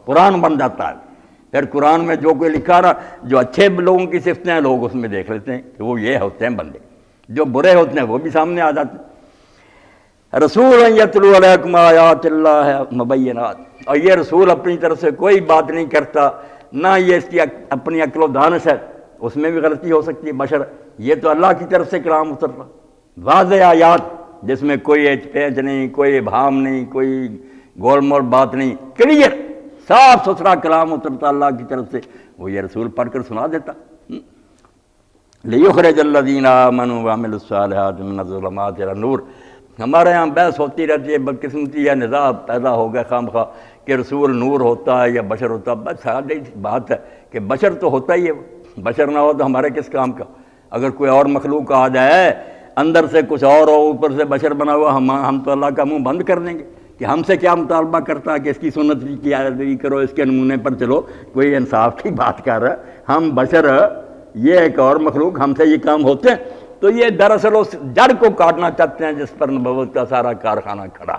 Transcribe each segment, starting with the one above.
قرآن بن جاتا ہے۔ پھر قرآن میں جو کوئی لکھا رہا، جو اچھے لوگوں کی صفتیں ہیں لوگ اس میں دیکھ لیتے ہیں کہ وہ یہ ہوتے ہیں بندے، جو برے ہوتے ہیں وہ بھی سامنے آ جاتے ہیں۔ رسول یتلو علیکم آیات اللہ مبینات، اور یہ رسول اپنی طرف سے کوئی بات نہیں کرتا، نہ یہ اس کی اپنی عقل و دانش ہے، اس میں بھی غلطی ہو سکتی ہے بشر، یہ تو اللہ کی طرف سے کلام اتر رہا، واضح آیات جس میں کوئی ایچ پینچ نہیں، کوئی ابہام نہیں، کوئی گول مول بات نہیں، کلیئر صاف ستھرا کلام اترتا اللہ کی طرف سے، وہ یہ رسول پڑھ کر سنا دیتا۔ لِيُخْرِجَ الَّذِينَ آمَنُوا وَعَمِلُوا الصَّالِحَاتِ مِنَ الظُّلُمَاتِ إِلَى النُّورِ۔ ہمارے یہاں بحث ہوتی رہتی ہے، بدقسمتی یا نزاع پیدا ہو گیا خواہ کہ رسول نور ہوتا ہے یا بشر ہوتا ہے۔ بس سادی بات ہے کہ بشر تو ہوتا ہی ہے، بشر نہ ہو تو ہمارے کس کام کا؟ اگر کوئی اور مخلوق آ جائے اندر سے کچھ اور ہو، اوپر سے بشر بنا ہوا، ہم تو اللہ کا منہ بند کر دیں گے کہ ہم سے کیا مطالبہ کرتا ہے کہ اس کی سنت کی پیروی کرو، اس کے نمونے پر چلو، کوئی انصاف کی بات کر رہا ہے؟ ہم بشر، یہ ایک اور مخلوق، ہم سے یہ کام ہوتے ہیں؟ تو یہ دراصل اس جڑ کو کاٹنا چاہتے ہیں جس پر نبوت کا سارا کارخانہ کھڑا،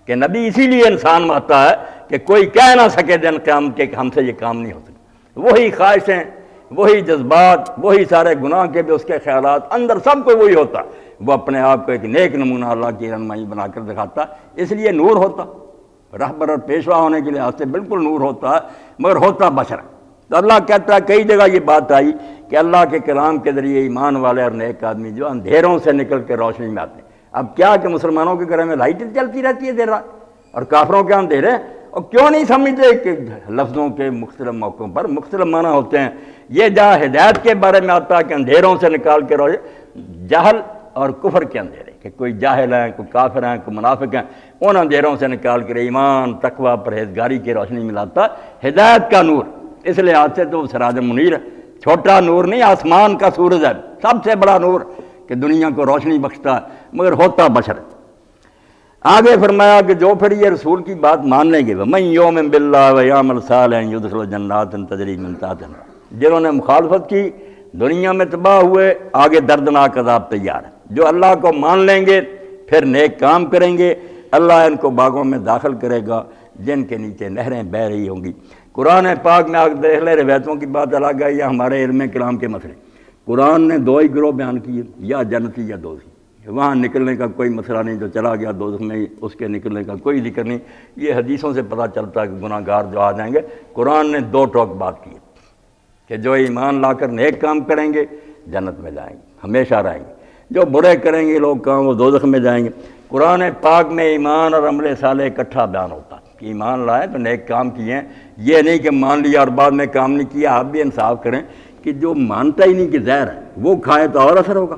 کہ نبی اسی لیے انسان میں آتا ہے کہ کوئی کہہ نہ سکے دن قیامت کے کہ ہم سے یہ کام نہیں ہو سکتا۔ وہی خواہشیں، وہی جذبات، وہی سارے گناہ کے بھی اس کے خیالات، اندر سب کو وہی ہوتا ہے، وہ اپنے آپ کو ایک نیک نمونہ اللہ کی رہنمائی بنا کر دکھاتا ہے، اس لیے نور ہوتا، رہبر اور پیشوا ہونے کے لحاظ سے بالکل نور ہوتا ہے، مگر ہوتا بشر ہے۔ تو اللہ کہتا ہے، کئی جگہ یہ بات آئی کہ اللہ کے کلام کے ذریعے ایمان والے اور نیک آدمی جو اندھیروں سے نکل کے روشنی میں آتے ہیں۔ اب کیا کہ مسلمانوں کے گھر میں لائٹیں چلتی رہتی ہے دیر رات، اور کافروں کے اندھیرے، اور کیوں نہیں سمجھتے کہ لفظوں کے مختلف موقعوں پر مختلف معنی ہوتے ہیں۔ یہ جہاں ہدایت کے بارے میں آتا ہے کہ اندھیروں سے نکال کے روشنی، جہل اور کفر کے اندھیرے، کہ کوئی جاہل ہیں، کوئی کافر ہیں، کوئی منافق ہیں، ان اندھیروں سے نکال کر ایمان، تقوی، پرہیزگاری کی روشنی میں لاتا ہے ہدایت کا نور۔ اس لحاظ سے تو سراج منیر ہے، چھوٹا نور نہیں، آسمان کا سورج ہے، سب سے بڑا نور کہ دنیا کو روشنی بخشتا ہے، مگر ہوتا بشر ہے۔ آگے فرمایا کہ جو پھر یہ رسول کی بات مان لیں گے، وَمَن يُؤْمِن بِاللَّهِ وَيَعْمَلْ صَالِحًا يُدْخِلْهُ جَنَّاتٍ تَجْرِي مِن تَحْتِهَا الْأَنْهَارُ، جنہوں نے مخالفت کی دنیا میں تباہ ہوئے، آگے دردناک عذاب تیار ہے۔ جو اللہ کو مان لیں گے پھر نیک کام کریں گے، اللہ ان کو باغوں میں داخل کرے گا جن کے نیچے نہریں بہہ رہی ہوں گی۔ قرآن پاک میں آگے دیکھ لیں، روایتوں کی بات الگ ہے یا ہمارے علم کلام کے مسئلے۔ قرآن نے دو ہی گروہ بیان کیے، یا جنتی یا دوزخی، وہاں نکلنے کا کوئی مسئلہ نہیں، جو چلا گیا دوزخ میں اس کے نکلنے کا کوئی ذکر نہیں۔ یہ حدیثوں سے پتہ چلتا ہے کہ گناہ گار جو آ جائیں گے، قرآن نے دو ٹوک بات کی کہ جو ایمان لا کر نیک کام کریں گے جنت میں جائیں گے، ہمیشہ رہیں گے، جو برے کریں گے لوگ کام وہ دوزخ میں جائیں گے۔ قرآن پاک میں ایمان اور عمل صالح اکٹھا بیان ہوتا ہے کہ ایمان لائیں تو نیک کام کیے ہیں، یہ نہیں کہ مان لیا اور بعد میں کام نہیں کیا۔ آپ بھی انصاف کریں کہ جو مانتا ہی نہیں کہ زہر ہے وہ کھائے تو اور اثر ہوگا،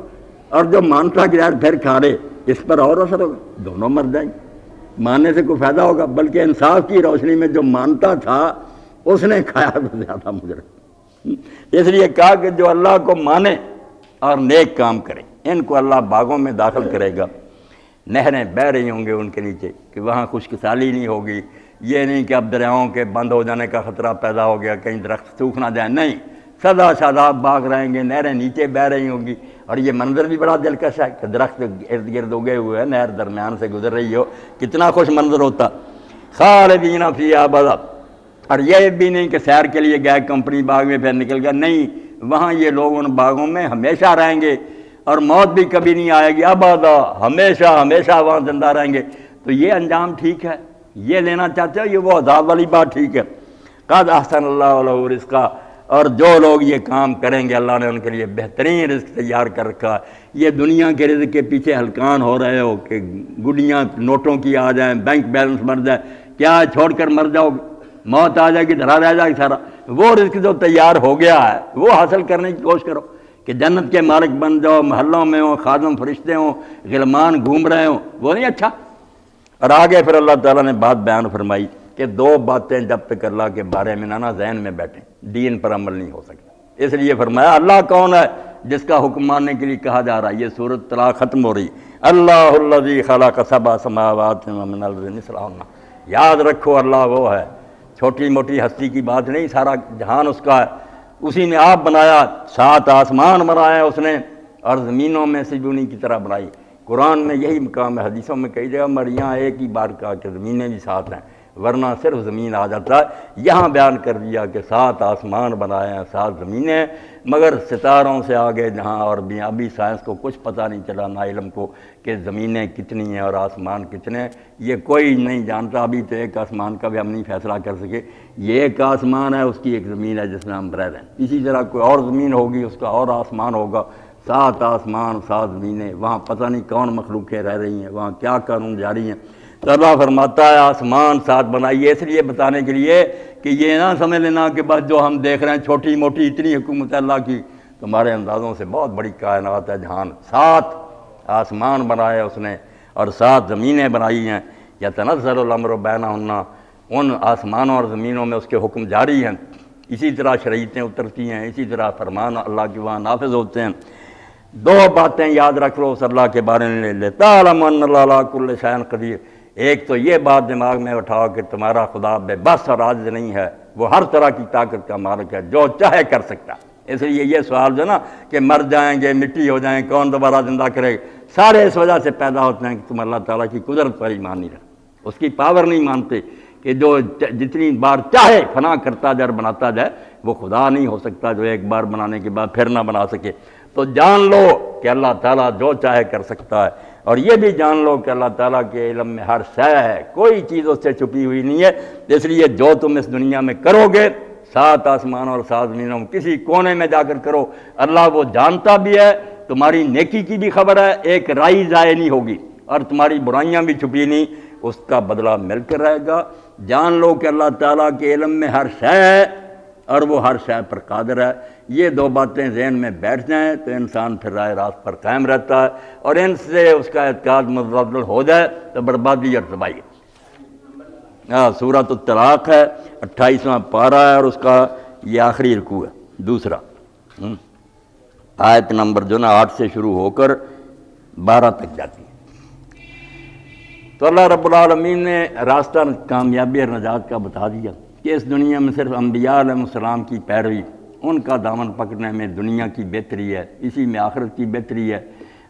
اور جو مانتا کہ زہر پھر کھا لے اس پر اور اثر ہوگا، دونوں مر جائیں گے۔ ماننے سے کوئی فائدہ ہوگا، بلکہ انصاف کی روشنی میں جو مانتا تھا اس نے کھایا تو زیادہ مجرم۔ اس لیے کہا کہ جو اللہ کو مانے اور نیک کام کرے ان کو اللہ باغوں میں داخل کرے گا، نہریں بہہ رہی ہوں گے ان کے نیچے، کہ وہاں خشک سالی نہیں ہوگی۔ یہ نہیں کہ اب دریاؤں کے بند ہو جانے کا خطرہ پیدا ہو گیا، کہیں درخت سوکھ نہ جائیں، نہیں، سدا شاداب باغ رہیں گے، نہریں نیچے بہہ رہی ہوں گی۔ اور یہ منظر بھی بڑا دلکش ہے کہ درخت ارد گرد اگے ہوئے ہیں، نہر درمیان سے گزر رہی ہو، کتنا خوش منظر ہوتا۔ خالدین فیہا ابدا، اور یہ بھی نہیں کہ سیر کے لیے گئے کمپنی باغ میں پھر نکل گیا، نہیں، وہاں یہ لوگ ان باغوں میں ہمیشہ رہیں گے، اور موت بھی کبھی نہیں آئے گی، ابدا، ہمیشہ ہمیشہ وہاں زندہ رہیں گے۔ تو یہ انجام ٹھیک ہے، یہ لینا چاہتے ہو، یہ وہ عذاب والی بات ٹھیک ہے۔ قد احسن اللہ لہ رزقا، اور جو لوگ یہ کام کریں گے اللہ نے ان کے لیے بہترین رزق تیار کر رکھا ہے۔ یہ دنیا کے رزق کے پیچھے ہلکان ہو رہے ہو کہ گڈیاں نوٹوں کی آ جائیں، بینک بیلنس بڑھ جائے، کیا چھوڑ کر مر جاؤ گے، موت آ جائے گی، دھرا رہ جائے گی سارا۔ وہ رزق جو تیار ہو گیا ہے وہ حاصل کرنے کی کوشش کرو کہ جنت کے مالک بن جاؤ، محلوں میں ہوں، خادم فرشتے ہوں، غلمان گھوم رہے ہوں، وہ نہیں اچھا؟ اور آگے پھر اللہ تعالیٰ نے بات بیان فرمائی کہ دو باتیں جب تک اللہ کے بارے میں نہ ذہن میں بیٹھیں دین پر عمل نہیں ہو سکتا۔ اس لیے فرمایا اللہ کون ہے جس کا حکم ماننے کے لیے کہا جا رہا ہے۔ یہ سورۃ طلاق ختم ہو رہی، اللہ الذی خلق سبع سماوات ومن الارض مثلہن، یاد رکھو اللہ وہ ہے، چھوٹی موٹی ہستی کی بات نہیں، سارا جہان اس کا ہے، اسی نے آپ بنایا، 7 آسمان بنائے اس نے، اور زمینوں میں سجونی کی طرح بنائی۔ قرآن میں یہی مقام ہے، حدیثوں میں کئی جگہ، مگر یہاں ایک ہی بار کہا کہ زمینیں بھی 7 ہیں، ورنہ صرف زمین آ جاتا ہے۔ یہاں بیان کر دیا کہ 7 آسمان بنائے ہیں، 7 زمینیں، مگر ستاروں سے آگے جہاں اور بھی ابھی سائنس کو کچھ پتہ نہیں چلا، نہ علم کو، کہ زمینیں کتنی ہیں اور آسمان کتنے ہیں، یہ کوئی نہیں جانتا۔ ابھی تو ایک آسمان کا بھی ہم نہیں فیصلہ کر سکے، یہ ایک آسمان ہے، اس کی ایک زمین ہے جس میں ہم رہ رہے ہیں۔ اسی طرح کوئی اور زمین ہوگی، اس کا اور آسمان ہوگا، 7 آسمان 7 زمینیں، وہاں پتہ نہیں کون مخلوقیں رہ رہی ہیں، وہاں کیا قانون جاری ہیں۔ تو اللہ فرماتا ہے آسمان 7 بنائیے، اس لیے بتانے کے لیے کہ یہ نہ سمجھ لینا کہ بس جو ہم دیکھ رہے ہیں چھوٹی موٹی اتنی حکومت اللہ کی، تمہارے اندازوں سے بہت بڑی کائنات ہے جہان۔ 7 آسمان بنائے اس نے اور 7 زمینیں بنائی ہیں، یتنزل الامر بینہن، ان آسمانوں اور زمینوں میں اس کے حکم جاری ہیں، اسی طرح شریعتیں اترتی ہیں، اسی طرح فرمان اللہ کے وہاں نافذ ہوتے ہیں۔ 2 باتیں یاد رکھ لو اس اللہ کے بارے میں، لِتَعْلَمُ أَنَّ اللَّهَ عَلَىٰ كُلِّ شَيْءٍ قَدِيرٌ۔ ایک تو یہ بات دماغ میں اٹھاؤ کہ تمہارا خدا بے بس اور عاجز نہیں ہے، وہ ہر طرح کی طاقت کا مالک ہے، جو چاہے کر سکتا ہے۔ اس لیے یہ سوال جو نا کہ مر جائیں گے، مٹی ہو جائیں، کون دوبارہ زندہ کرے گا، سارے اس وجہ سے پیدا ہوتے ہیں کہ تم اللہ تعالیٰ کی قدرت پر ایمان نہیں رکھتے، اس کی پاور نہیں مانتے کہ جو جتنی بار چاہے فنا کرتا جائے اور بناتا جائے، وہ خدا نہیں ہو سکتا جو ایک بار بنانے کے بعد پھر نہ بنا سکے۔ تو جان لو کہ اللہ تعالیٰ جو چاہے کر سکتا ہے، اور یہ بھی جان لو کہ اللہ تعالیٰ کے علم میں ہر شے ہے، کوئی چیز اس سے چھپی ہوئی نہیں ہے۔ اس لیے جو تم اس دنیا میں کرو گے، 7 آسمان اور 7 زمینوں، کسی کونے میں جا کر کرو، اللہ وہ جانتا بھی ہے، تمہاری نیکی کی بھی خبر ہے، ایک رائی ضائع نہیں ہوگی، اور تمہاری برائیاں بھی چھپی نہیں، اس کا بدلہ مل کر رہے گا۔ جان لو کہ اللہ تعالیٰ کے علم میں ہر شے ہے اور وہ ہر شے پر قادر ہے۔ یہ 2 باتیں ذہن میں بیٹھ جائیں تو انسان پھر راہ راست پر قائم رہتا ہے، اور ان سے اس کا اعتقاد متبدل ہو جائے تو بربادی اور تباہی ہے۔ سورۃ الطلاق ہے، 28واں پارہ ہے، اور اس کا یہ آخری رکوع ہے، دوسرا آیت نمبر جو نا 8 سے شروع ہو کر 12 تک جاتی ہے۔ تو اللہ رب العالمین نے راستہ کامیابی اور نجات کا بتا دیا کہ اس دنیا میں صرف انبیاء علیہ السلام کی پیروی، ان کا دامن پکڑنے میں دنیا کی بہتری ہے، اسی میں آخرت کی بہتری ہے۔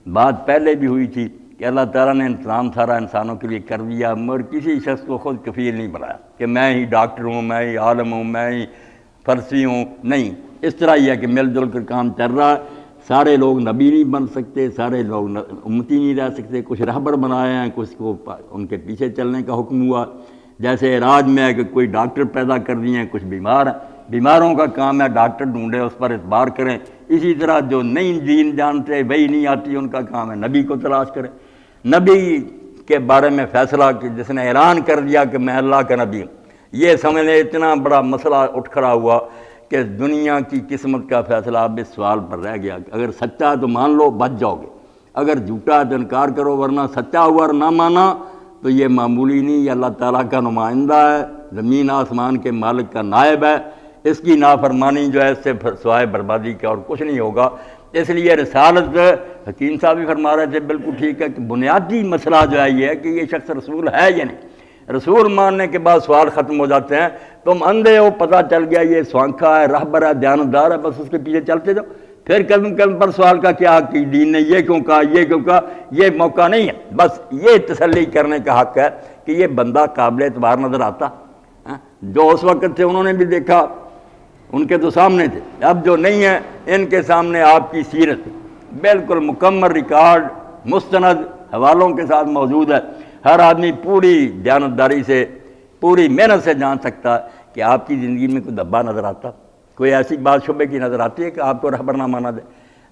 بات پہلے بھی ہوئی تھی کہ اللہ تعالیٰ نے انتظام سارا انسانوں کے لیے کر دیا، مگر کسی شخص کو خود کفیل نہیں بنایا کہ میں ہی ڈاکٹر ہوں، میں ہی عالم ہوں، میں ہی فرسی ہوں، نہیں، اس طرح ہی ہے کہ مل جل کر کام چل رہا ہے۔ سارے لوگ نبی نہیں بن سکتے، سارے لوگ امتی نہیں رہ سکتے، کچھ رہبر بنائے ہیں، کچھ کو ان کے پیچھے چلنے کا حکم ہوا۔ جیسے علاج میں ہے کہ کوئی ڈاکٹر پیدا کر دیے ہیں، کچھ بیمار ہیں، بیماروں کا کام ہے ڈاکٹر ڈھونڈے، اس پر اعتبار کریں۔ اسی طرح جو نئی دین جانتے، وہی نہیں آتی، ان کا کام ہے نبی کو تلاش کریں، نبی کے بارے میں فیصلہ کہ جس نے اعلان کر دیا کہ میں اللہ کا نبی ہوں۔ یہ سمجھ لیں اتنا بڑا مسئلہ اٹھ کھڑا ہوا کہ دنیا کی قسمت کا فیصلہ اب اس سوال پر رہ گیا کہ اگر سچا ہے تو مان لو، بچ جاؤ گے، اگر جھوٹا ہے تو انکار کرو، ورنہ سچا ہوا اور نہ مانا تو یہ معمولی نہیں، یہ اللہ تعالیٰ کا نمائندہ ہے، زمین آسمان کے مالک کا نائب ہے، اس کی نافرمانی جو ہے اس سے سوائے بربادی کا اور کچھ نہیں ہوگا۔ اس لیے رسالت، حکیم صاحب بھی فرما رہے تھے، بالکل ٹھیک ہے کہ بنیادی مسئلہ جو ہے یہ ہے کہ یہ شخص رسول ہے یا نہیں۔ رسول ماننے کے بعد سوال ختم ہو جاتے ہیں، تم اندھے ہو، پتہ چل گیا یہ سوانکھا ہے، رہبر ہے، دیانتدار ہے، بس اس کے پیچھے چلتے جاؤ، پھر قدم قدم پر سوال کا کیا حق، دین نے یہ کیوں کہا، یہ کیوں کہا، یہ موقع نہیں ہے۔ بس یہ تسلی کرنے کا حق ہے کہ یہ بندہ قابل اعتبار نظر آتا، جو اس وقت تھے انہوں نے بھی دیکھا، ان کے تو سامنے تھے، اب جو نہیں ہے ان کے سامنے آپ کی سیرت بالکل مکمل ریکارڈ مستند حوالوں کے ساتھ موجود ہے۔ ہر آدمی پوری دیانتداری سے، پوری محنت سے جان سکتا ہے کہ آپ کی زندگی میں کوئی دبا نظر آتا، کوئی ایسی بات شبے کی نظر آتی ہے کہ آپ کو رہبر نہ مانا دے۔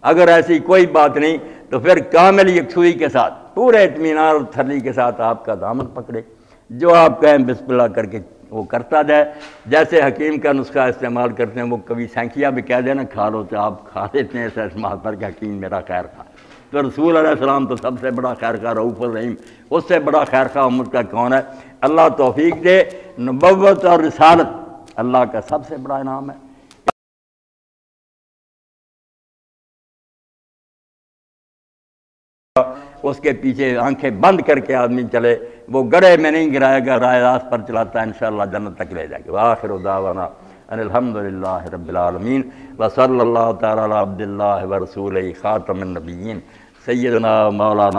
اگر ایسی کوئی بات نہیں تو پھر کامل یکسوئی کے ساتھ، پورے اطمینان اور تسلی کے ساتھ آپ کا دامن پکڑے، جو آپ کہیں بسم اللہ کر کے وہ کرتا جائے۔ جیسے حکیم کا نسخہ استعمال کرتے ہیں، وہ کبھی سینکیا بھی کہہ دیں نا کھا لو، تو آپ کھا لیتے ہیں ایسے استعمال پر کہ حکیم میرا خیر خواہ۔ تو رسول علیہ السلام تو سب سے بڑا خیر خواہ، رؤوف الرحیم، اس سے بڑا خیر خواہ امت کا کون ہے؟ اللہ توفیق دے۔ نبوت اور رسالت اللہ کا سب سے بڑا انعام ہے۔ اس کے پیچھے آنکھیں بند کر کے آدمی چلے، وہ گڑھے میں نہیں گرائے گا، راہ راست پر چلاتا ہے، انشاءاللہ جنت تک لے جائے گا۔ وآخر دعوانا ان الحمدللہ رب العالمین وصلی اللہ تعالی علی عبد اللہ ورسولہ خاتم النبیین سیدنا مولانا